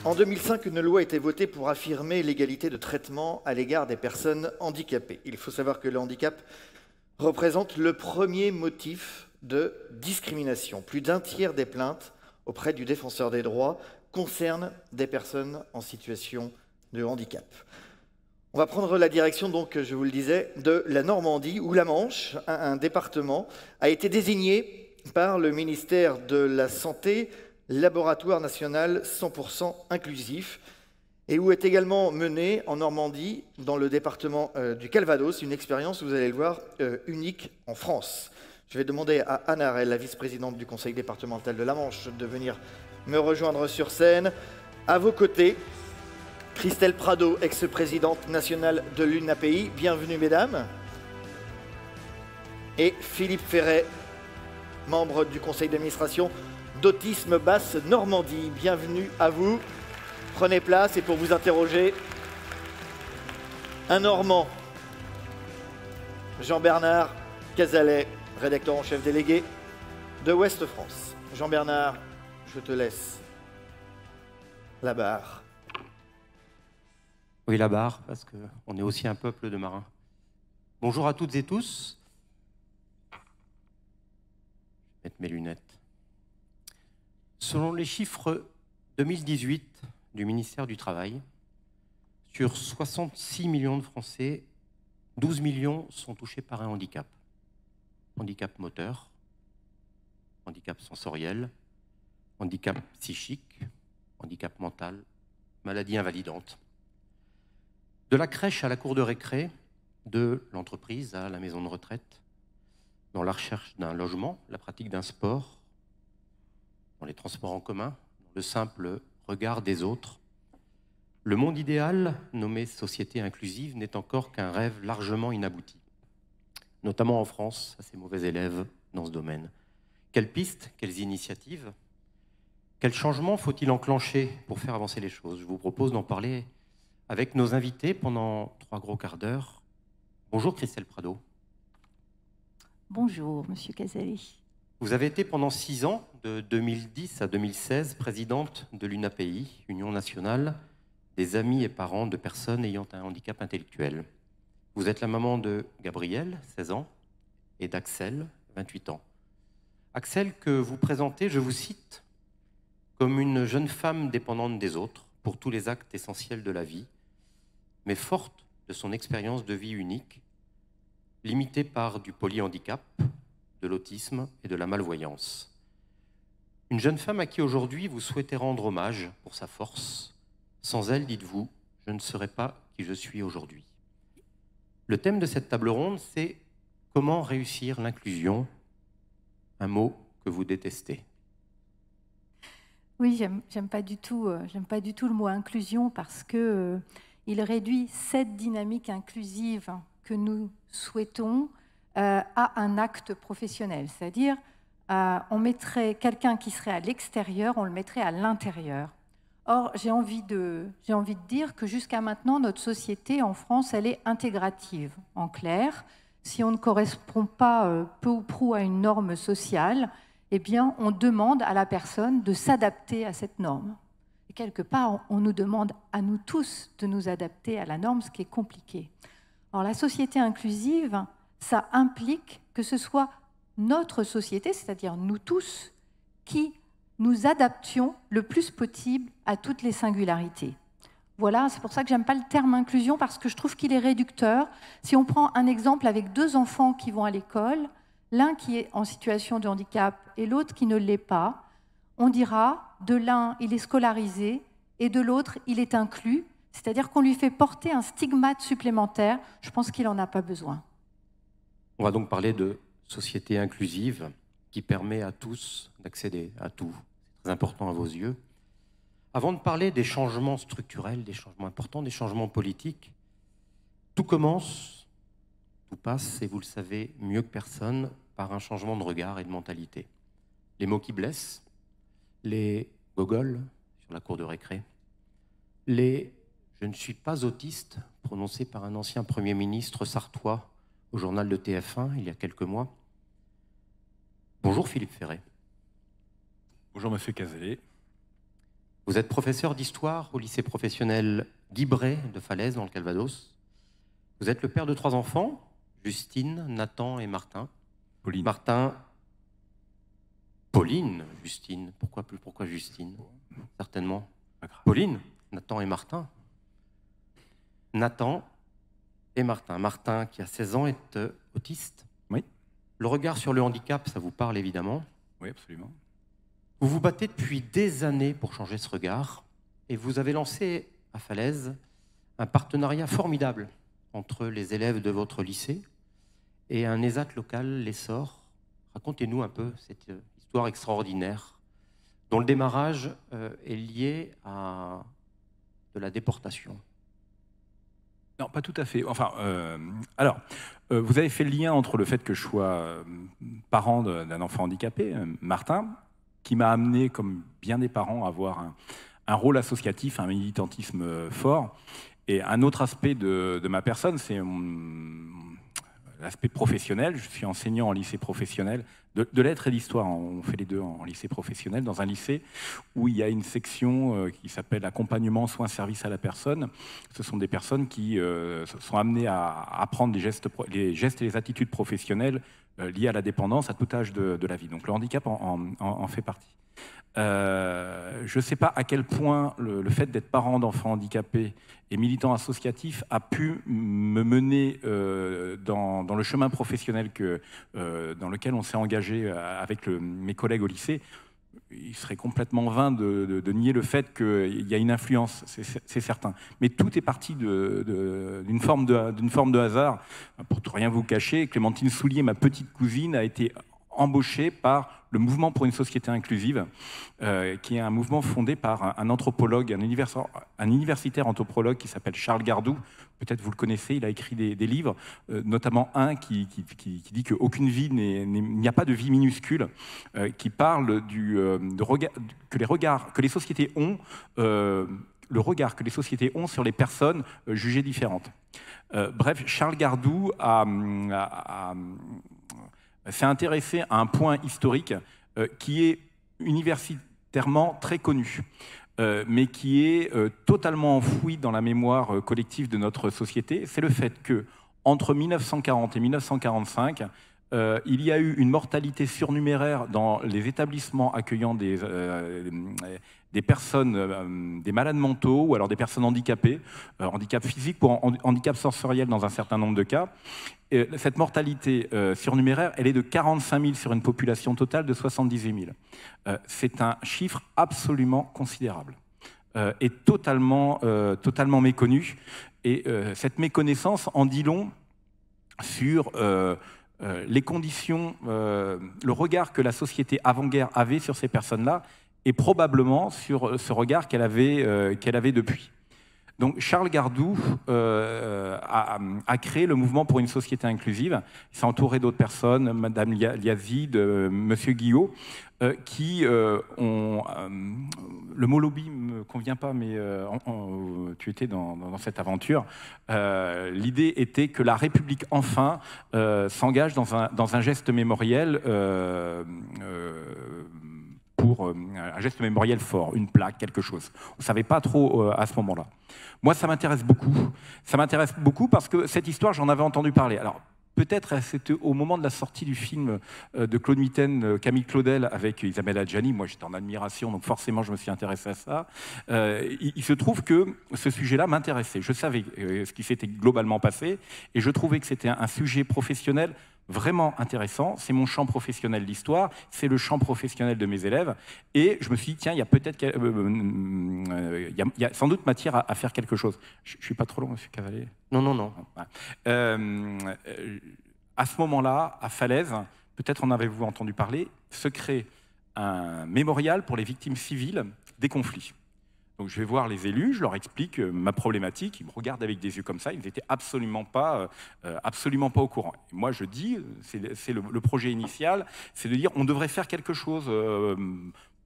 En 2005, une loi a été votée pour affirmer l'égalité de traitement à l'égard des personnes handicapées. Il faut savoir que le handicap représente le premier motif de discrimination. Plus d'un tiers des plaintes auprès du défenseur des droits concernent des personnes en situation de handicap. On va prendre la direction, donc, je vous le disais, de la Normandie, où la Manche, un département, a été désigné par le ministère de la Santé laboratoire national 100% inclusif, et où est également menée en Normandie, dans le département du Calvados, une expérience, vous allez le voir, unique en France. Je vais demander à Anne Harel, la vice-présidente du conseil départemental de la Manche, de venir me rejoindre sur scène. À vos côtés, Christelle Prado, ex-présidente nationale de l'UNAPI. Bienvenue, mesdames. Et Philippe Ferret, membre du conseil d'administration d'Autisme Basse Normandie. Bienvenue à vous. Prenez place et pour vous interroger, un Normand, Jean-Bernard Cazalet, rédacteur en chef délégué de Ouest France. Jean-Bernard, je te laisse la barre. Oui, la barre, parce qu'on est aussi un peuple de marins. Bonjour à toutes et tous. Je vais mettre mes lunettes. Selon les chiffres 2018 du ministère du Travail, sur 66 millions de Français, 12 millions sont touchés par un handicap. Handicap moteur, handicap sensoriel, handicap psychique, handicap mental, maladie invalidante. De la crèche à la cour de récré, de l'entreprise à la maison de retraite, dans la recherche d'un logement, la pratique d'un sport, dans les transports en commun, dans le simple regard des autres, le monde idéal, nommé société inclusive, n'est encore qu'un rêve largement inabouti, notamment en France, à ces mauvais élèves dans ce domaine. Quelles pistes, quelles initiatives, quels changements faut-il enclencher pour faire avancer les choses? Je vous propose d'en parler avec nos invités pendant 3 gros quarts d'heure. Bonjour Christelle Prado. Bonjour Monsieur Cazalet. Vous avez été pendant 6 ans, de 2010 à 2016, présidente de l'UNAPI, Union nationale des amis et parents de personnes ayant un handicap intellectuel. Vous êtes la maman de Gabriel, 16 ans, et d'Axel, 28 ans. Axel, que vous présentez, je vous cite, comme une jeune femme dépendante des autres pour tous les actes essentiels de la vie, mais forte de son expérience de vie unique, limitée par du polyhandicap, de l'autisme et de la malvoyance. Une jeune femme à qui aujourd'hui vous souhaitez rendre hommage pour sa force. Sans elle, dites-vous, je ne serais pas qui je suis aujourd'hui. Le thème de cette table ronde, c'est comment réussir l'inclusion, un mot que vous détestez. Oui, j'aime pas du tout le mot inclusion parce que il réduit cette dynamique inclusive que nous souhaitons à un acte professionnel. C'est-à-dire, on mettrait quelqu'un qui serait à l'extérieur, on le mettrait à l'intérieur. Or, j'ai envie de dire que jusqu'à maintenant, notre société en France, elle est intégrative. En clair, si on ne correspond pas peu ou prou à une norme sociale, eh bien, on demande à la personne de s'adapter à cette norme. Et quelque part, on nous demande à nous tous de nous adapter à la norme, ce qui est compliqué. Alors, la société inclusive, ça implique que ce soit notre société, c'est-à-dire nous tous, qui nous adaptions le plus possible à toutes les singularités. Voilà, c'est pour ça que j'aime pas le terme inclusion, parce que je trouve qu'il est réducteur. Si on prend un exemple avec 2 enfants qui vont à l'école, l'un qui est en situation de handicap et l'autre qui ne l'est pas, on dira de l'un il est scolarisé et de l'autre il est inclus, c'est-à-dire qu'on lui fait porter un stigmate supplémentaire. Je pense qu'il n'en a pas besoin. On va donc parler de société inclusive qui permet à tous d'accéder à tout. C'est très important à vos yeux. Avant de parler des changements structurels, des changements importants, des changements politiques, tout commence, tout passe, et vous le savez mieux que personne, par un changement de regard et de mentalité. Les mots qui blessent, les gogoles sur la cour de récré, les « je ne suis pas autiste » prononcés par un ancien Premier ministre sartois au journal de TF1 il y a quelques mois. Bonjour Philippe Ferret. Bonjour Monsieur Cazalet. Vous êtes professeur d'histoire au lycée professionnel Guy Bray de Falaise, dans le Calvados. Vous êtes le père de 3 enfants, Justine, Nathan et Martin. Pauline. Martin... Pauline, Justine. Pourquoi Justine? Certainement. Pauline, Nathan et Martin. Nathan et Martin. Martin, qui a 16 ans, est autiste. Oui. Le regard sur le handicap, ça vous parle évidemment. Oui, absolument. Vous vous battez depuis des années pour changer ce regard et vous avez lancé à Falaise un partenariat formidable entre les élèves de votre lycée et un ESAT local, l'Essor. Racontez-nous un peu cette histoire extraordinaire dont le démarrage est lié à de la déportation. Non, pas tout à fait. Enfin, vous avez fait le lien entre le fait que je sois parent d'un enfant handicapé, Martin, qui m'a amené, comme bien des parents, à avoir un rôle associatif, un militantisme fort. Et un autre aspect de ma personne, c'est l'aspect professionnel. Je suis enseignant en lycée professionnel, de lettres et d'histoire. On fait les deux en lycée professionnel, dans un lycée où il y a une section qui s'appelle accompagnement, soins, services à la personne. Ce sont des personnes qui sont amenées à apprendre les gestes et les attitudes professionnelles liées à la dépendance à tout âge de la vie. Donc le handicap en fait partie. Je ne sais pas à quel point le fait d'être parent d'enfants handicapés et militant associatif a pu me mener dans le chemin professionnel dans lequel on s'est engagé avec mes collègues au lycée. Il serait complètement vain de nier le fait qu'il y a une influence, c'est certain. Mais tout est parti d'une forme de hasard. Pour ne rien vous cacher, Clémentine Soulier, ma petite cousine, a été embauchée par le Mouvement pour une société inclusive, qui est un mouvement fondé par un anthropologue, un universitaire anthropologue qui s'appelle Charles Gardou. Peut-être vous le connaissez, il a écrit des livres, notamment un qui dit qu'aucune vie il n'y a pas de vie minuscule, qui parle que les sociétés ont, le regard que les sociétés ont sur les personnes jugées différentes. Bref, Charles Gardou s'est intéressé à un point historique qui est universitairement très connu, mais qui est totalement enfoui dans la mémoire collective de notre société. C'est le fait que entre 1940 et 1945, il y a eu une mortalité surnuméraire dans les établissements accueillant des personnes, des malades mentaux ou alors des personnes handicapées, handicap physique ou handicap sensoriel dans un certain nombre de cas. Cette mortalité surnuméraire, elle est de 45 000 sur une population totale de 78 000. C'est un chiffre absolument considérable et totalement méconnu. Et cette méconnaissance en dit long sur les conditions, le regard que la société avant-guerre avait sur ces personnes-là et probablement sur ce regard qu'elle avait depuis. Donc Charles Gardou a créé le mouvement pour une société inclusive. Il s'est entouré d'autres personnes, Madame Liazid, Monsieur Guillot, qui ont... le mot lobby ne me convient pas, mais tu étais dans cette aventure. L'idée était que la République, enfin, s'engage dans un geste mémoriel pour un geste mémoriel fort, une plaque, quelque chose. On ne savait pas trop à ce moment-là. Moi, ça m'intéresse beaucoup. Ça m'intéresse beaucoup parce que cette histoire, j'en avais entendu parler. Alors, peut-être c'était au moment de la sortie du film de Claude Mitten, Camille Claudel, avec Isabelle Adjani. Moi, j'étais en admiration, donc forcément, je me suis intéressé à ça. Il se trouve que ce sujet-là m'intéressait. Je savais ce qui s'était globalement passé et je trouvais que c'était un sujet professionnel vraiment intéressant. C'est mon champ professionnel d'histoire, c'est le champ professionnel de mes élèves. Et je me suis dit, tiens, il y a peut-être il y a sans doute matière à faire quelque chose. Je ne suis pas trop long, monsieur Cavalier? Non. À ce moment-là, à Falaise, peut-être en avez-vous entendu parler, se crée un mémorial pour les victimes civiles des conflits. Donc je vais voir les élus, je leur explique ma problématique, ils me regardent avec des yeux comme ça, ils n'étaient absolument pas au courant. Et moi je dis, c'est le projet initial, c'est de dire on devrait faire quelque chose,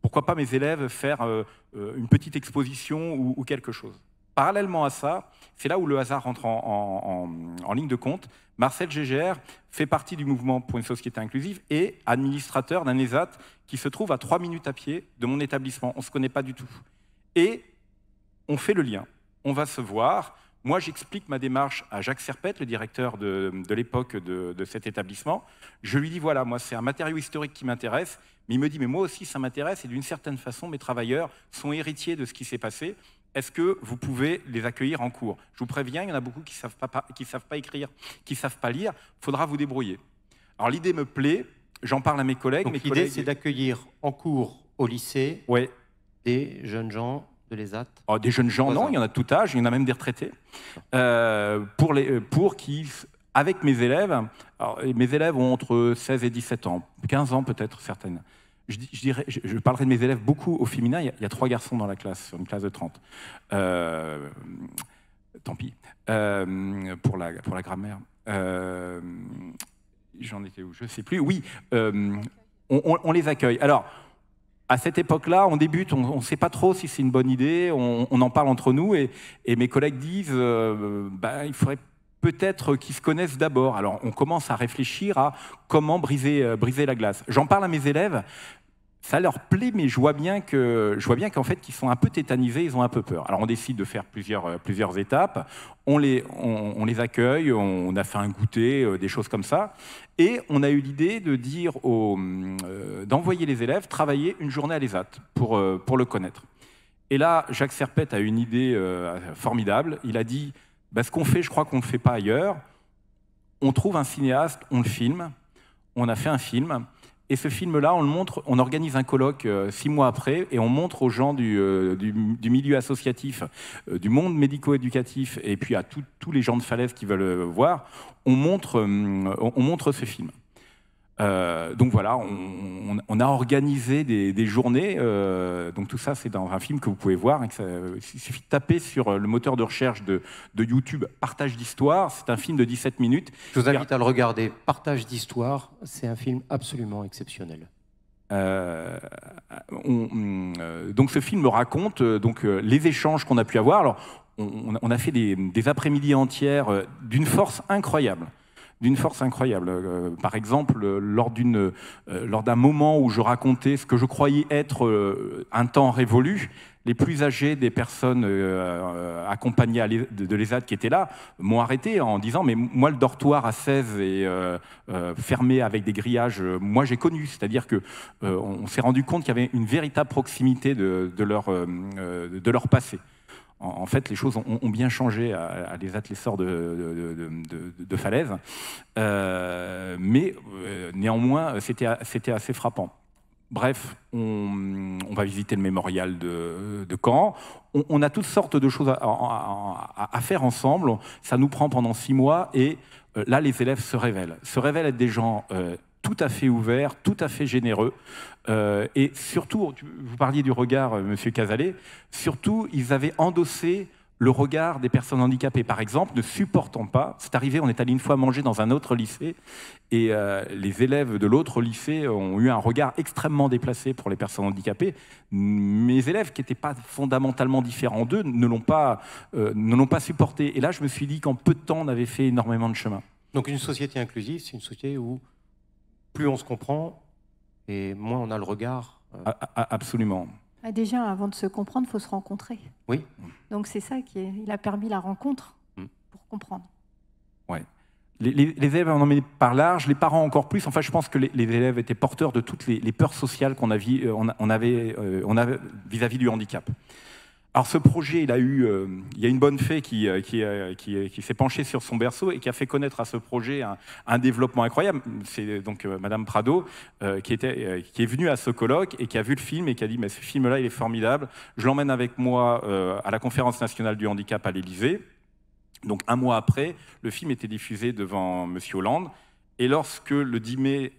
pourquoi pas mes élèves faire une petite exposition ou quelque chose. Parallèlement à ça, c'est là où le hasard rentre en ligne de compte. Marcel Gégère fait partie du mouvement pour une société inclusive et administrateur d'un ESAT qui se trouve à 3 minutes à pied de mon établissement. On ne se connaît pas du tout. et on fait le lien. On va se voir. Moi, j'explique ma démarche à Jacques Serpette, le directeur de l'époque de cet établissement. Je lui dis, voilà, moi, c'est un matériau historique qui m'intéresse. Mais il me dit, mais moi aussi, ça m'intéresse. Et d'une certaine façon, mes travailleurs sont héritiers de ce qui s'est passé. Est-ce que vous pouvez les accueillir en cours? Je vous préviens, il y en a beaucoup qui ne savent pas écrire, qui ne savent pas lire. Il faudra vous débrouiller. Alors, l'idée me plaît. J'en parle à mes collègues. Donc, l'idée, c'est d'accueillir en cours au lycée des jeunes gens de l'ESAT. Oh, des jeunes gens, non, il y en a de tout âge, il y en a même des retraités. Pour qui, avec mes élèves, alors, mes élèves ont entre 16 et 17 ans, 15 ans peut-être certaines. Je parlerai de mes élèves beaucoup au féminin, il y a 3 garçons dans la classe, sur une classe de 30. Tant pis, pour la grammaire. J'en étais où? Je ne sais plus. Oui, on les accueille. Alors, à cette époque-là, on débute, on ne sait pas trop si c'est une bonne idée, on en parle entre nous, et mes collègues disent il faudrait peut-être qu'ils se connaissent d'abord. Alors, on commence à réfléchir à comment briser la glace. J'en parle à mes élèves, ça leur plaît, mais je vois bien qu'en fait, qu'ils sont un peu tétanisés, ils ont un peu peur. Alors, on décide de faire plusieurs étapes, on les accueille, on a fait un goûter, des choses comme ça, et on a eu l'idée de dire d'envoyer les élèves travailler une journée à l'ESAT pour le connaître. Et là, Jacques Serpette a une idée formidable. Il a dit, ce qu'on fait, je crois qu'on ne le fait pas ailleurs. On trouve un cinéaste, on le filme. On a fait un film. Et ce film-là, on le montre, on organise un colloque 6 mois après, et on montre aux gens du milieu associatif, du monde médico-éducatif, et puis à tous les gens de Falaise qui veulent voir, on montre ce film. Donc voilà, on a organisé des journées. Donc tout ça, c'est dans un film que vous pouvez voir. Il suffit de taper sur le moteur de recherche de YouTube « Partage d'histoire ». C'est un film de 17 minutes. Je vous invite à le regarder. « Partage d'histoire », c'est un film absolument exceptionnel. Donc ce film me raconte les échanges qu'on a pu avoir. Alors, on a fait des après-midi entières d'une force incroyable. Par exemple, lors d'un moment où je racontais ce que je croyais être un temps révolu, les plus âgés des personnes accompagnées de l'ESAT qui étaient là m'ont arrêté en disant « mais moi, le dortoir à 16 et fermé avec des grillages, moi j'ai connu ». C'est-à-dire qu'on s'est rendu compte qu'il y avait une véritable proximité de leur passé. En fait, les choses ont bien changé à l'ESAT L'Essor de Falaise, mais néanmoins, c'était assez frappant. Bref, on va visiter le mémorial de Caen. On a toutes sortes de choses à faire ensemble. Ça nous prend pendant 6 mois, et là, les élèves se révèlent être des gens tout à fait ouverts, tout à fait généreux. Et surtout, vous parliez du regard, Monsieur Cazalet, surtout, ils avaient endossé le regard des personnes handicapées. Par exemple, ne supportant pas, c'est arrivé, on est allé une fois manger dans un autre lycée, et les élèves de l'autre lycée ont eu un regard extrêmement déplacé pour les personnes handicapées. Mes élèves, qui n'étaient pas fondamentalement différents d'eux, ne l'ont pas supporté. Et là, je me suis dit qu'en peu de temps, on avait fait énormément de chemin. Donc une société inclusive, c'est une société où plus on se comprend, et moins on a le regard. Absolument. Déjà, avant de se comprendre, il faut se rencontrer. Oui. Donc c'est ça il a permis la rencontre pour comprendre. Ouais. Les élèves en ont emmené par large, les parents encore plus. Enfin, je pense que les élèves étaient porteurs de toutes les peurs sociales qu'on avait vis-à-vis du handicap. Alors ce projet, il y a une bonne fée qui s'est penchée sur son berceau et qui a fait connaître à ce projet un développement incroyable. C'est donc Madame Prado qui est venue à ce colloque et qui a vu le film et qui a dit mais ce film-là, il est formidable. Je l'emmène avec moi à la Conférence nationale du handicap à l'Élysée. Donc 1 mois après, le film était diffusé devant Monsieur Hollande. Et lorsque le 10 mai...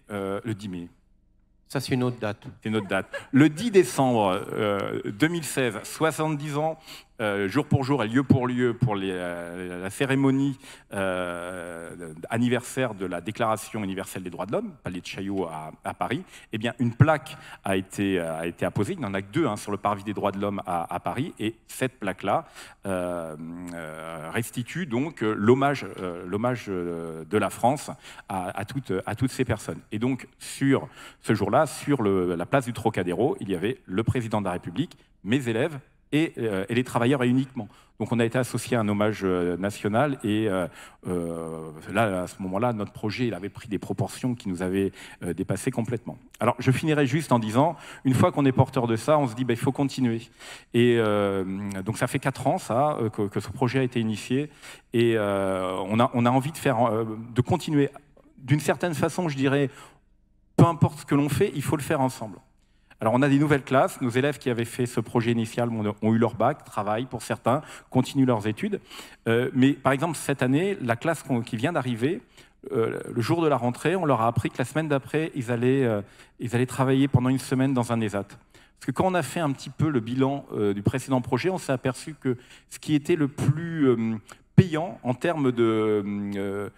Ça, c'est une autre date. C'est une autre date. Le 10 décembre 2016, 70 ans, jour pour jour et lieu pour lieu, pour la cérémonie anniversaire de la Déclaration universelle des droits de l'homme, Palais de Chaillot à Paris, eh bien, une plaque a été apposée. Il n'y en a que 2 sur le parvis des droits de l'homme à Paris. Et cette plaque-là restitue donc l'hommage de la France à toutes ces personnes. Et donc, sur ce jour-là, sur la place du Trocadéro, il y avait le président de la République, mes élèves et les travailleurs et uniquement. Donc on a été associé à un hommage national et là, à ce moment-là, notre projet il avait pris des proportions qui nous avaient dépassé complètement. Alors je finirai juste en disant, une fois qu'on est porteur de ça, on se dit il faut continuer. Et donc ça fait 4 ans ça, que ce projet a été initié et on a envie de continuer. D'une certaine façon, je dirais, peu importe ce que l'on fait, il faut le faire ensemble. Alors on a des nouvelles classes, nos élèves qui avaient fait ce projet initial ont eu leur bac, travaillent pour certains, continuent leurs études. Mais par exemple cette année, la classe qui vient d'arriver, le jour de la rentrée, on leur a appris que la semaine d'après, ils allaient travailler pendant une semaine dans un ESAT. Parce que quand on a fait un petit peu le bilan du précédent projet, on s'est aperçu que ce qui était le plus payant en termes de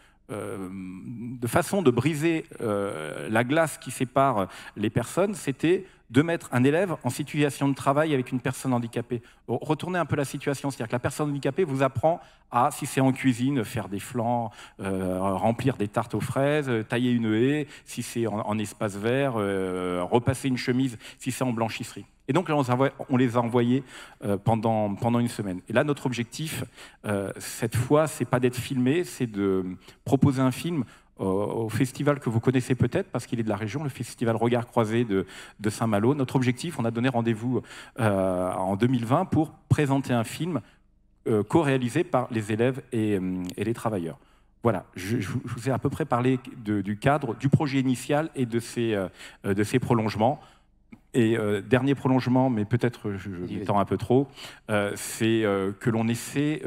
façon de briser la glace qui sépare les personnes, c'était de mettre un élève en situation de travail avec une personne handicapée. Retournez un peu la situation, c'est-à-dire que la personne handicapée vous apprend à, si c'est en cuisine, faire des flancs, remplir des tartes aux fraises, tailler une haie, si c'est en espace vert, repasser une chemise, si c'est en blanchisserie. Et donc là, on les a envoyés pendant une semaine. Et là, notre objectif, cette fois, c'est pas d'être filmé, c'est de proposer un film au festival que vous connaissez peut-être, parce qu'il est de la région, le festival Regard Croisé de Saint-Malo. Notre objectif, on a donné rendez-vous en 2020 pour présenter un film co-réalisé par les élèves et les travailleurs. Voilà, je vous ai à peu près parlé du cadre, du projet initial et de ces prolongements. Et dernier prolongement, mais peut-être je m'étends un peu trop, c'est que l'on essaie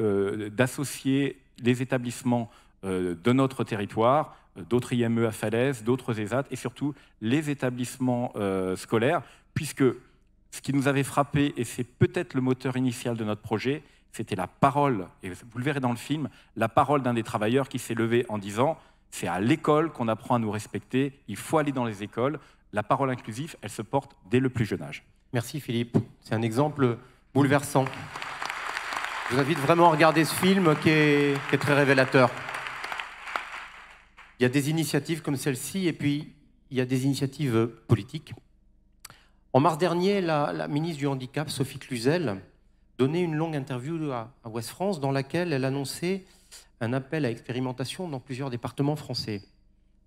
d'associer les établissements de notre territoire, d'autres IME à Falaise, d'autres ESAT, et surtout les établissements scolaires, puisque ce qui nous avait frappé, et c'est peut-être le moteur initial de notre projet, c'était la parole, et vous le verrez dans le film, la parole d'un des travailleurs qui s'est levé en disant « c'est à l'école qu'on apprend à nous respecter, il faut aller dans les écoles ». La parole inclusive, elle se porte dès le plus jeune âge. Merci Philippe, c'est un exemple bouleversant. Je vous invite vraiment à regarder ce film qui est très révélateur. Il y a des initiatives comme celle-ci et puis il y a des initiatives politiques. En mars dernier, la ministre du Handicap, Sophie Cluzel, donnait une longue interview à Ouest France dans laquelle elle annonçait un appel à expérimentation dans plusieurs départements français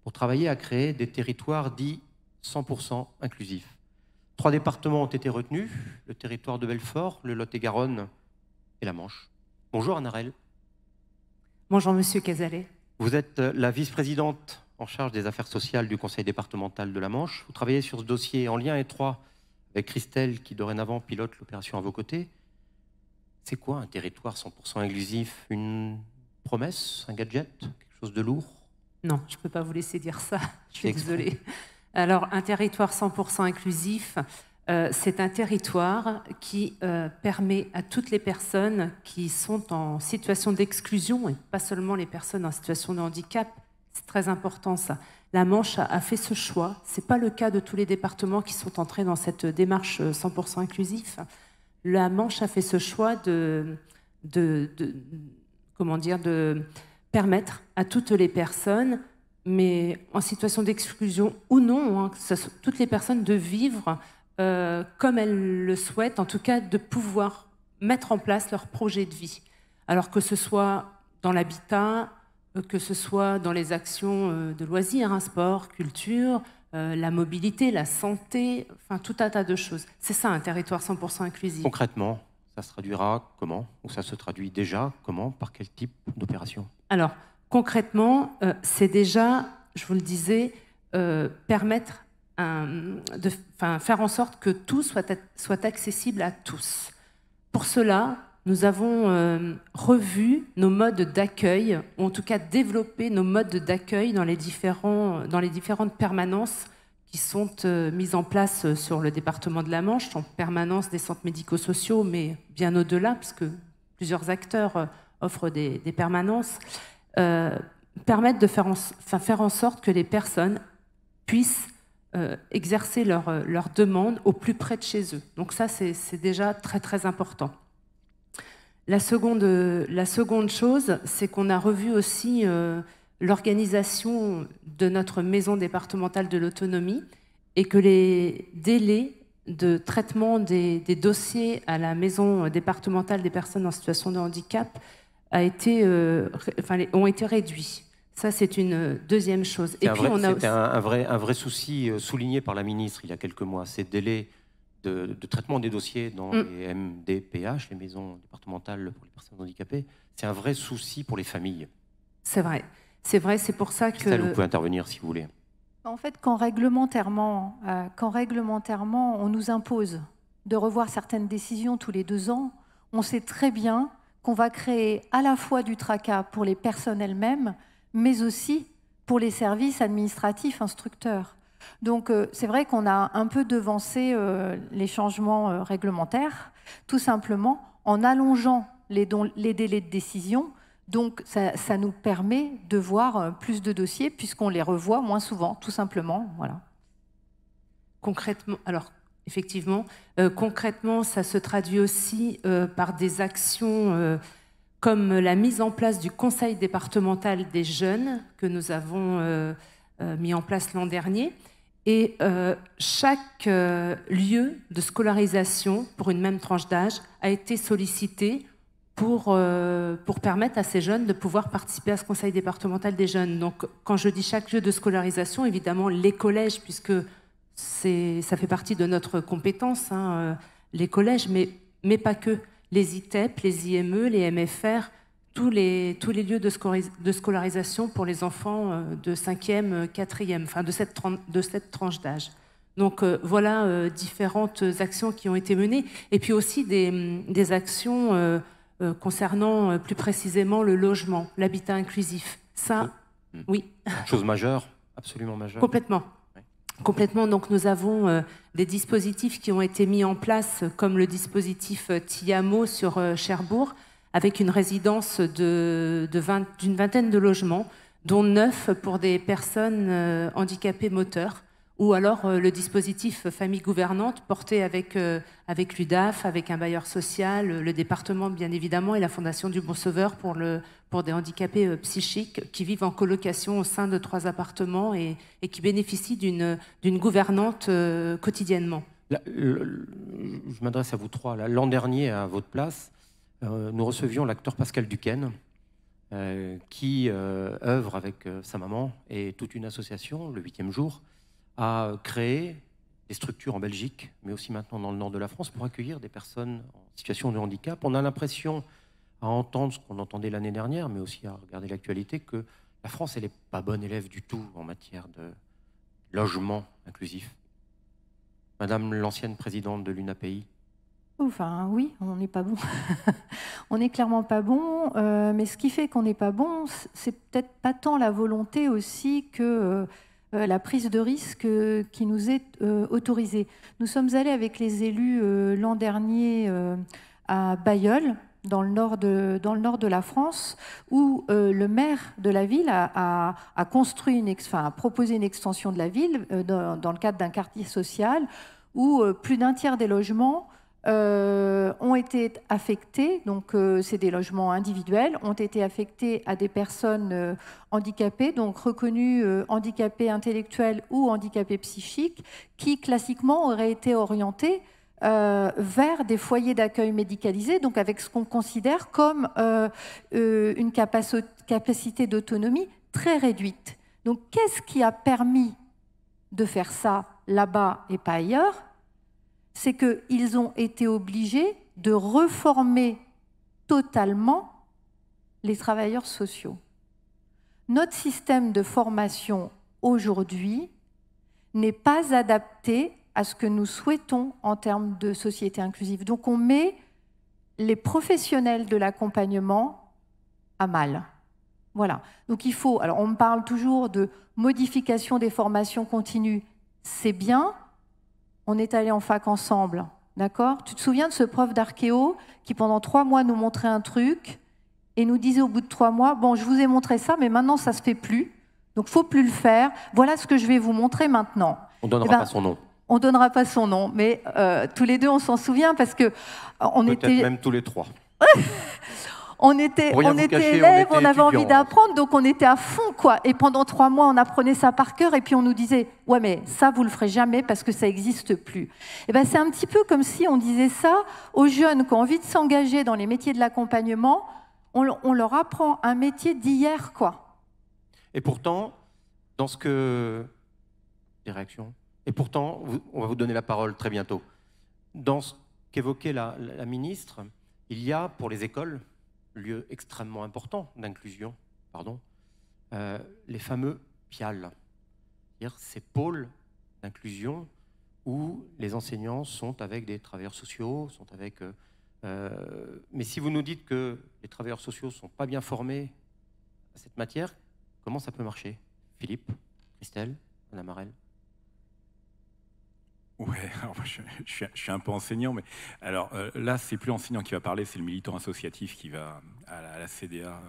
pour travailler à créer des territoires dits 100% inclusifs. 3 départements ont été retenus, le territoire de Belfort, le Lot-et-Garonne et la Manche. Bonjour Anne Arel. Bonjour Monsieur Cazalet. Vous êtes la vice-présidente en charge des affaires sociales du conseil départemental de la Manche. Vous travaillez sur ce dossier en lien étroit avec Christelle qui dorénavant pilote l'opération à vos côtés. C'est quoi un territoire 100% inclusif? Une promesse? Un gadget? Quelque chose de lourd? Non, je ne peux pas vous laisser dire ça, je suis désolée. Alors, un territoire 100% inclusif, c'est un territoire qui permet à toutes les personnes qui sont en situation d'exclusion, et pas seulement les personnes en situation de handicap, c'est très important ça. La Manche a fait ce choix, ce n'est pas le cas de tous les départements qui sont entrés dans cette démarche 100% inclusif. La Manche a fait ce choix de permettre à toutes les personnes, mais en situation d'exclusion ou non, hein, toutes les personnes de vivre comme elles le souhaitent, en tout cas de pouvoir mettre en place leur projet de vie. Alors que ce soit dans l'habitat, que ce soit dans les actions de loisirs, hein, sport, culture, la mobilité, la santé, enfin tout un tas de choses. C'est ça un territoire 100% inclusif. Concrètement, ça se traduira comment? Ou ça se traduit déjà comment? Par quel type d'opération? Alors, concrètement, c'est déjà, je vous le disais, permettre faire en sorte que tout soit accessible à tous. Pour cela, nous avons revu nos modes d'accueil, ou en tout cas développé nos modes d'accueil dans les différentes permanences qui sont mises en place sur le département de la Manche, en permanence des centres médico-sociaux, mais bien au-delà, puisque plusieurs acteurs offrent des permanences, permettent de faire en sorte que les personnes puissent exercer leurs demandes au plus près de chez eux. Donc ça, c'est déjà très très important. La seconde chose, c'est qu'on a revu aussi l'organisation de notre maison départementale de l'autonomie et que les délais de traitement des dossiers à la maison départementale des personnes en situation de handicap ont été réduits. Ça, c'est une deuxième chose. C'était un vrai souci souligné par la ministre il y a quelques mois, ces délais de traitement des dossiers dans les MDPH, les maisons départementales pour les personnes handicapées. C'est un vrai souci pour les familles. C'est vrai, c'est pour ça que... Christelle, vous pouvez intervenir si vous voulez. En fait, quand réglementairement, on nous impose de revoir certaines décisions tous les 2 ans, on sait très bien qu'on va créer à la fois du tracas pour les personnes elles-mêmes, mais aussi pour les services administratifs instructeurs. Donc c'est vrai qu'on a un peu devancé les changements réglementaires, tout simplement en allongeant les délais de décision. Donc ça nous permet de voir plus de dossiers puisqu'on les revoit moins souvent, tout simplement. Voilà. Concrètement, alors effectivement, concrètement, ça se traduit aussi par des actions comme la mise en place du Conseil départemental des jeunes que nous avons mis en place l'an dernier. Et chaque lieu de scolarisation pour une même tranche d'âge a été sollicité pour permettre à ces jeunes de pouvoir participer à ce Conseil départemental des jeunes. Donc, quand je dis chaque lieu de scolarisation, évidemment, les collèges, puisque ça fait partie de notre compétence, les collèges, mais pas que. Les ITEP, les IME, les MFR, tous les lieux de scolarisation pour les enfants de 5e, 4e, enfin de cette tranche d'âge. Donc voilà différentes actions qui ont été menées. Et puis aussi des actions... concernant plus précisément le logement, l'habitat inclusif. Ça, oui. Chose majeure, absolument majeure. Complètement. Ouais. Complètement. Donc nous avons des dispositifs qui ont été mis en place, comme le dispositif Tiamo sur Cherbourg, avec une résidence d'une vingtaine de logements, dont 9 pour des personnes handicapées moteurs, ou alors le dispositif Famille Gouvernante porté avec l'UDAF, avec un bailleur social, le département bien évidemment et la Fondation du Bon Sauveur pour des handicapés psychiques qui vivent en colocation au sein de 3 appartements et qui bénéficient d'une gouvernante quotidiennement. Je m'adresse à vous 3. L'an dernier, à votre place, nous recevions l'acteur Pascal Duquesne, qui œuvre avec sa maman et toute une association, le 8e jour, à créer des structures en Belgique, mais aussi maintenant dans le nord de la France, pour accueillir des personnes en situation de handicap. On a l'impression, à entendre ce qu'on entendait l'année dernière, mais aussi à regarder l'actualité, que la France, elle n'est pas bonne élève du tout en matière de logement inclusif. Madame l'ancienne présidente de l'UNAPI. Enfin, oui, on n'est pas bon. On n'est clairement pas bon, mais ce qui fait qu'on n'est pas bon, c'est peut-être pas tant la volonté aussi que... la prise de risque qui nous est autorisée. Nous sommes allés avec les élus l'an dernier à Bailleul, dans le nord de la France, où le maire de la ville a proposé une extension de la ville dans le cadre d'un quartier social où plus d'un tiers des logements ont été affectés, donc c'est des logements individuels, ont été affectés à des personnes handicapées, donc reconnues handicapées intellectuelles ou handicapées psychiques, qui classiquement auraient été orientées vers des foyers d'accueil médicalisés, donc avec ce qu'on considère comme une capacité d'autonomie très réduite. Donc qu'est-ce qui a permis de faire ça là-bas et pas ailleurs ? C'est qu'ils ont été obligés de reformer totalement les travailleurs sociaux. Notre système de formation aujourd'hui n'est pas adapté à ce que nous souhaitons en termes de société inclusive. Donc on met les professionnels de l'accompagnement à mal. Voilà. Donc il faut... Alors on me parle toujours de modification des formations continues. C'est bien. On est allés en fac ensemble, d'accord ? Tu te souviens de ce prof d'archéo qui, pendant 3 mois, nous montrait un truc et nous disait au bout de 3 mois, bon, je vous ai montré ça, mais maintenant, ça ne se fait plus. Donc, il ne faut plus le faire. Voilà ce que je vais vous montrer maintenant. On ne donnera pas son nom. On ne donnera pas son nom, mais tous les deux, on s'en souvient parce que... Peut-être même tous les 3. on était élèves, on avait envie d'apprendre, donc on était à fond, quoi. Et pendant 3 mois, on apprenait ça par cœur, et puis on nous disait « Ouais, mais ça, vous le ferez jamais parce que ça n'existe plus. » Et ben, c'est un petit peu comme si on disait ça aux jeunes qui ont envie de s'engager dans les métiers de l'accompagnement. On leur apprend un métier d'hier, quoi. Et pourtant, dans ce que... Des réactions. Et pourtant, on va vous donner la parole très bientôt. Dans ce qu'évoquait la ministre, il y a pour les écoles, lieu extrêmement important d'inclusion, les fameux PIAL, c'est-à-dire ces pôles d'inclusion où les enseignants sont avec des travailleurs sociaux, sont avec... mais si vous nous dites que les travailleurs sociaux ne sont pas bien formés à cette matière, comment ça peut marcher? Philippe, Christelle, Madame Marel? Ouais, alors je suis un peu enseignant, mais alors là, c'est plus l'enseignant qui va parler, c'est le militant associatif qui va à la CDA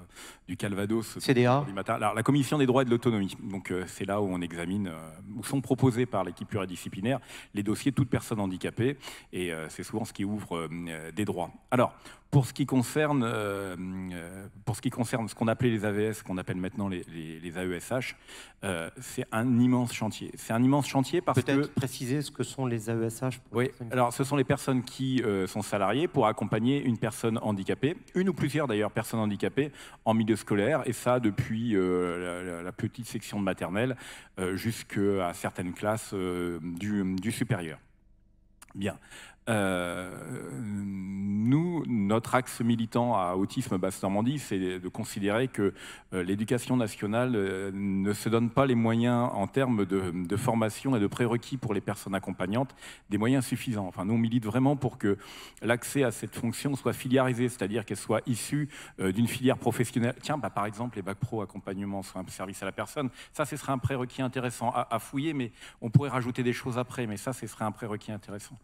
du Calvados. CDA. Alors, la Commission des droits et de l'autonomie. Donc, c'est là où on examine, où sont proposés par l'équipe pluridisciplinaire les dossiers de toute personne handicapée, et c'est souvent ce qui ouvre des droits. Alors, pour ce qui concerne ce qu'on appelait les AVS, qu'on appelle maintenant les AESH, c'est un immense chantier. C'est un immense chantier parce que... Peut-être préciser ce que sont les AESH. Oui, alors ce sont les personnes qui sont salariées pour accompagner une personne handicapée, une ou plusieurs d'ailleurs personnes handicapées en milieu scolaire, et ça depuis la petite section de maternelle jusqu'à certaines classes du supérieur. Bien. Nous, notre axe militant à Autisme Basse-Normandie, c'est de considérer que l'éducation nationale ne se donne pas les moyens en termes de formation et de prérequis pour les personnes accompagnantes, des moyens suffisants. Enfin, nous, on milite vraiment pour que l'accès à cette fonction soit filiarisé, c'est-à-dire qu'elle soit issue d'une filière professionnelle. Tiens, par exemple, les bacs pro accompagnement, soins, service à la personne, ça, ce serait un prérequis intéressant à fouiller, mais on pourrait rajouter des choses après, mais ça, ce serait un prérequis intéressant.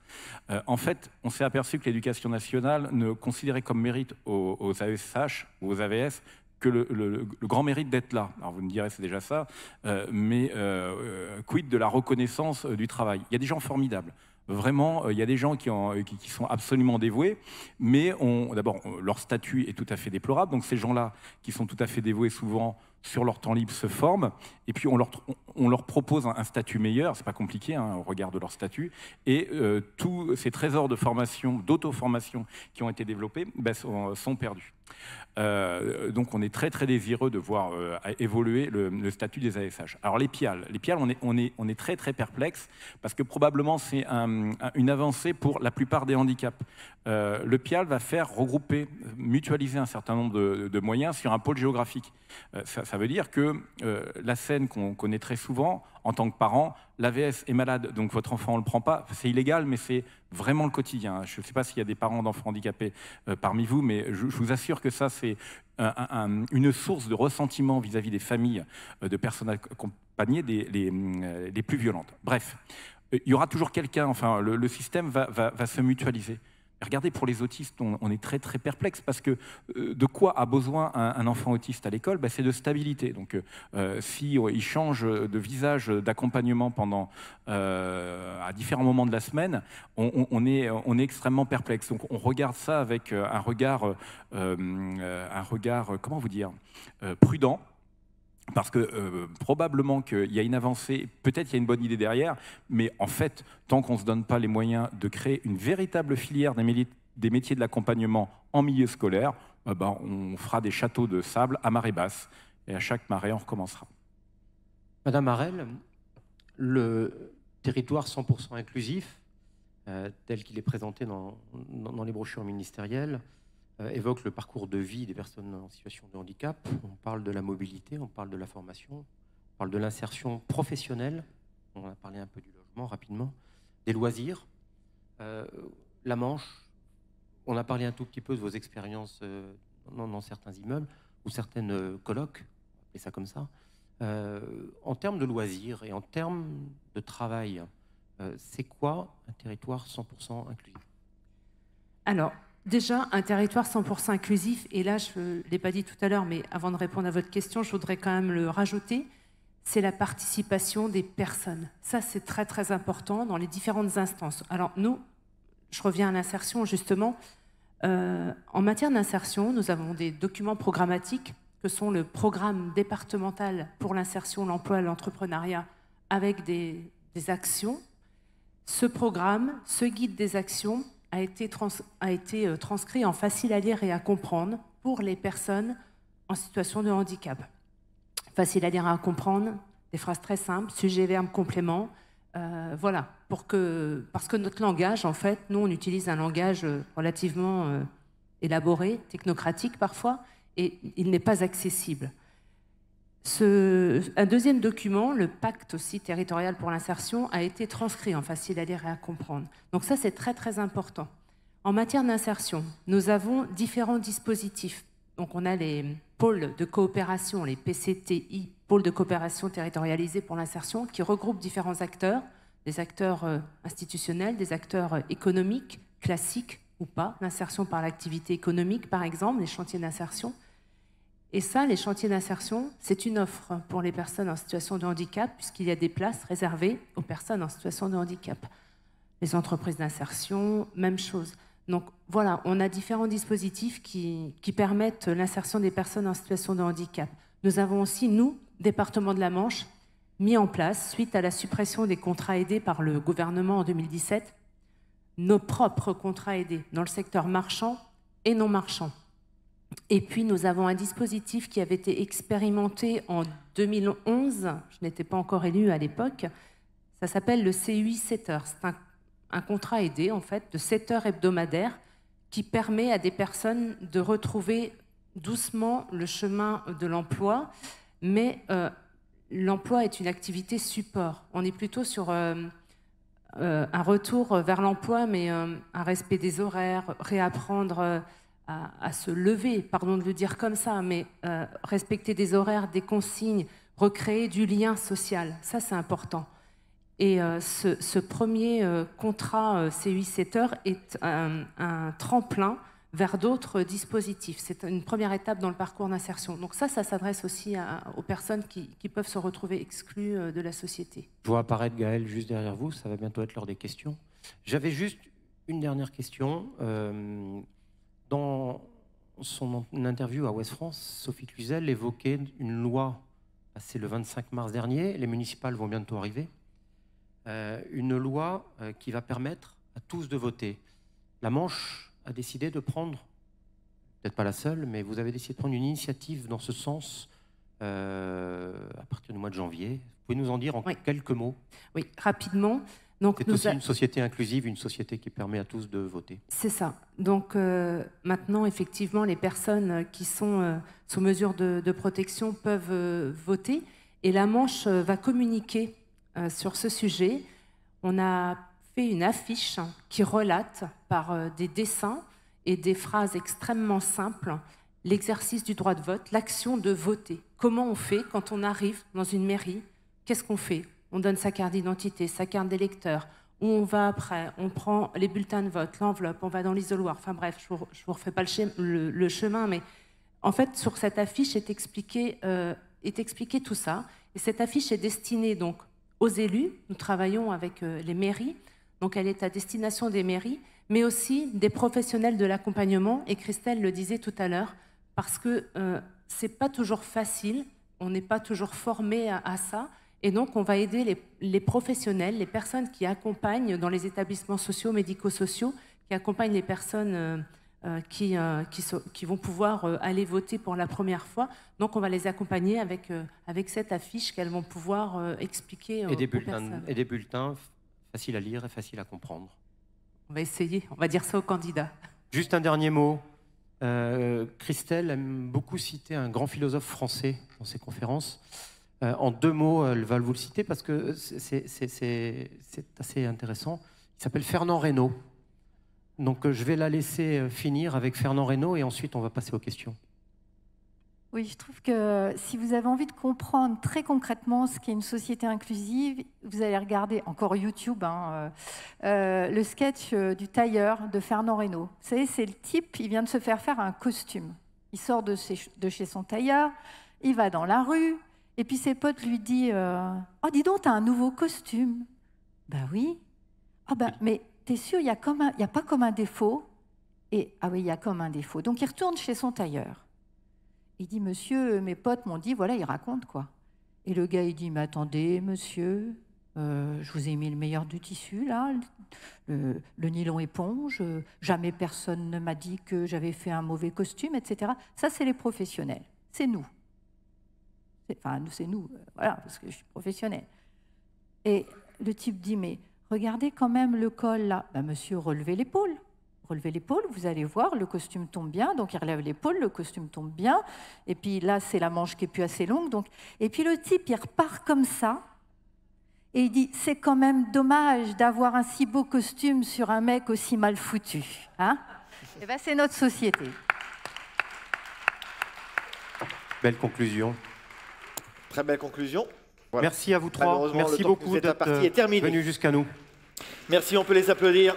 En fait, on s'est aperçu que l'éducation nationale ne considérait comme mérite aux AESH ou aux AVS que le grand mérite d'être là. Alors vous me direz, c'est déjà ça, mais quid de la reconnaissance du travail? Il y a des gens formidables. Vraiment, il y a des gens qui sont absolument dévoués, mais d'abord, leur statut est tout à fait déplorable. Donc ces gens-là, qui sont tout à fait dévoués, souvent, sur leur temps libre, se forment, et puis on leur propose un statut meilleur, c'est pas compliqué au regard de leur statut, et tous ces trésors de formation, d'auto-formation qui ont été développés sont perdus. Donc on est très très désireux de voir évoluer le statut des ASH. Alors les PIAL, on est très très perplexe parce que probablement c'est une avancée pour la plupart des handicaps. Le PIAL va faire regrouper, mutualiser un certain nombre de moyens sur un pôle géographique. Ça veut dire que la scène qu'on connaît très souvent en tant que parent, l'AVS est malade, donc votre enfant ne le prend pas, c'est illégal, mais c'est vraiment le quotidien. Je ne sais pas s'il y a des parents d'enfants handicapés parmi vous, mais je vous assure que ça, c'est une source de ressentiment vis-à-vis des familles de personnes accompagnées les plus violentes. Bref, il y aura toujours quelqu'un, enfin, le système va se mutualiser. Regardez, pour les autistes, on est très très perplexe parce que de quoi a besoin un enfant autiste à l'école? C'est de stabilité. Donc s'il change de visage d'accompagnement pendant à différents moments de la semaine, on est extrêmement perplexe. Donc on regarde ça avec un regard comment vous dire, prudent. Parce que probablement qu'il y a une avancée, peut-être qu'il y a une bonne idée derrière, mais en fait, tant qu'on ne se donne pas les moyens de créer une véritable filière des métiers de l'accompagnement en milieu scolaire, on fera des châteaux de sable à marée basse, et à chaque marée, on recommencera. Madame Marel, le territoire 100% inclusif, tel qu'il est présenté dans les brochures ministérielles, évoque le parcours de vie des personnes en situation de handicap. On parle de la mobilité, on parle de la formation, on parle de l'insertion professionnelle, on a parlé un peu du logement rapidement, des loisirs, la Manche, on a parlé un tout petit peu de vos expériences dans certains immeubles ou certaines colocs, on va appeler ça comme ça. En termes de loisirs et en termes de travail, c'est quoi un territoire 100% inclusif? Alors, déjà, un territoire 100% inclusif, et là, je ne l'ai pas dit tout à l'heure, mais avant de répondre à votre question, je voudrais quand même le rajouter, c'est la participation des personnes. Ça, c'est très, très important dans les différentes instances. Alors, nous, je reviens à l'insertion, justement, En matière d'insertion, nous avons des documents programmatiques que sont le programme départemental pour l'insertion, l'emploi et l'entrepreneuriat avec des actions. Ce programme, ce guide des actions, a été transcrit en facile à lire et à comprendre pour les personnes en situation de handicap. Facile à lire et à comprendre, des phrases très simples, sujet, verbe, complément. Voilà, parce que notre langage, en fait, nous, on utilise un langage relativement élaboré, technocratique parfois, et il n'est pas accessible. Un deuxième document, le pacte aussi territorial pour l'insertion, a été transcrit en facile à lire et à comprendre. Donc ça, c'est très, très important. En matière d'insertion, nous avons différents dispositifs. Donc on a les pôles de coopération, les PCTI, pôles de coopération territorialisés pour l'insertion, qui regroupent différents acteurs, des acteurs institutionnels, des acteurs économiques, classiques ou pas, l'insertion par l'activité économique par exemple, les chantiers d'insertion. Et ça, les chantiers d'insertion, c'est une offre pour les personnes en situation de handicap, puisqu'il y a des places réservées aux personnes en situation de handicap. Les entreprises d'insertion, même chose. Donc voilà, on a différents dispositifs qui permettent l'insertion des personnes en situation de handicap. Nous avons aussi, nous, département de la Manche, mis en place, suite à la suppression des contrats aidés par le gouvernement en 2017, nos propres contrats aidés dans le secteur marchand et non marchand. Et puis nous avons un dispositif qui avait été expérimenté en 2011, je n'étais pas encore élue à l'époque, ça s'appelle le CUI 7 heures. C'est un contrat aidé en fait de 7 heures hebdomadaires qui permet à des personnes de retrouver doucement le chemin de l'emploi, mais l'emploi est une activité support. On est plutôt sur un retour vers l'emploi, mais un respect des horaires, réapprendre à se lever, pardon de le dire comme ça, mais respecter des horaires, des consignes, recréer du lien social, ça c'est important. Et ce premier contrat CUI 7 heures est un tremplin vers d'autres dispositifs. C'est une première étape dans le parcours d'insertion. Donc ça s'adresse aussi aux personnes qui peuvent se retrouver exclues de la société. Je vois apparaître Gaël juste derrière vous, ça va bientôt être l'heure des questions. J'avais juste une dernière question. Dans son interview à Ouest France, Sophie Cluzel évoquait une loi passée le 25 mars dernier, les municipales vont bientôt arriver, une loi qui va permettre à tous de voter. La Manche a décidé de prendre, peut-être pas la seule, mais vous avez décidé de prendre une initiative dans ce sens à partir du mois de janvier. Vous pouvez nous en dire en quelques mots? Oui, rapidement. C'est aussi une société inclusive, une société qui permet à tous de voter. C'est ça. Donc maintenant, effectivement, les personnes qui sont sous mesure de protection peuvent voter. Et la Manche va communiquer sur ce sujet. On a fait une affiche qui relate par des dessins et des phrases extrêmement simples l'exercice du droit de vote, l'action de voter. Comment on fait quand on arrive dans une mairie? Qu'est-ce qu'on fait? On donne sa carte d'identité, sa carte d'électeur. Où on va après? On prend les bulletins de vote, l'enveloppe, on va dans l'isoloir. Enfin bref, je ne vous refais pas le chemin, mais en fait, sur cette affiche est expliqué tout ça. Et cette affiche est destinée donc aux élus. Nous travaillons avec les mairies. Donc elle est à destination des mairies, mais aussi des professionnels de l'accompagnement. Et Christelle le disait tout à l'heure, parce que ce n'est pas toujours facile, on n'est pas toujours formé à ça. Et donc, on va aider les professionnels, les personnes qui accompagnent dans les établissements sociaux, médico-sociaux, qui accompagnent les personnes qui vont pouvoir aller voter pour la première fois. Donc, on va les accompagner avec cette affiche qu'elles vont pouvoir expliquer aux personnes. Et des bulletins faciles à lire et faciles à comprendre. On va essayer, on va dire ça aux candidats. Juste un dernier mot. Christelle aime beaucoup citer un grand philosophe français dans ses conférences. En 2 mots, elle va vous le citer parce que c'est assez intéressant. Il s'appelle Fernand Reynaud. Donc je vais la laisser finir avec Fernand Reynaud et ensuite on va passer aux questions. Oui, je trouve que si vous avez envie de comprendre très concrètement ce qu'est une société inclusive, vous allez regarder, encore YouTube, le sketch du tailleur de Fernand Reynaud. Vous savez, c'est le type, il vient de se faire un costume. Il sort de chez son tailleur, il va dans la rue, et puis ses potes lui disent « Oh, dis donc, t'as un nouveau costume !» « Ben oui. »« Ah ben, mais t'es sûr, il n'y a pas comme un défaut ?» Et ah oui, il y a comme un défaut. Donc il retourne chez son tailleur. Il dit, monsieur, mes potes m'ont dit, voilà, il raconte quoi. Et le gars, il dit, mais attendez, monsieur, je vous ai mis le meilleur du tissu, là, le nylon éponge, jamais personne ne m'a dit que j'avais fait un mauvais costume, etc. Ça, c'est les professionnels, c'est nous. Enfin, c'est nous, voilà, parce que je suis professionnel. Et le type dit, mais regardez quand même le col, là. Ben, monsieur, relevez l'épaule. Relevez l'épaule, vous allez voir, le costume tombe bien, donc il relève l'épaule, le costume tombe bien, et puis là, c'est la manche qui est plus assez longue, donc... Et puis le type, il repart comme ça, et il dit, c'est quand même dommage d'avoir un si beau costume sur un mec aussi mal foutu. Hein? Et ben, c'est notre société. Belle conclusion. Très belle conclusion. Voilà. Merci à vous trois, merci beaucoup d'être d'être venus jusqu'à nous. Merci, on peut les applaudir.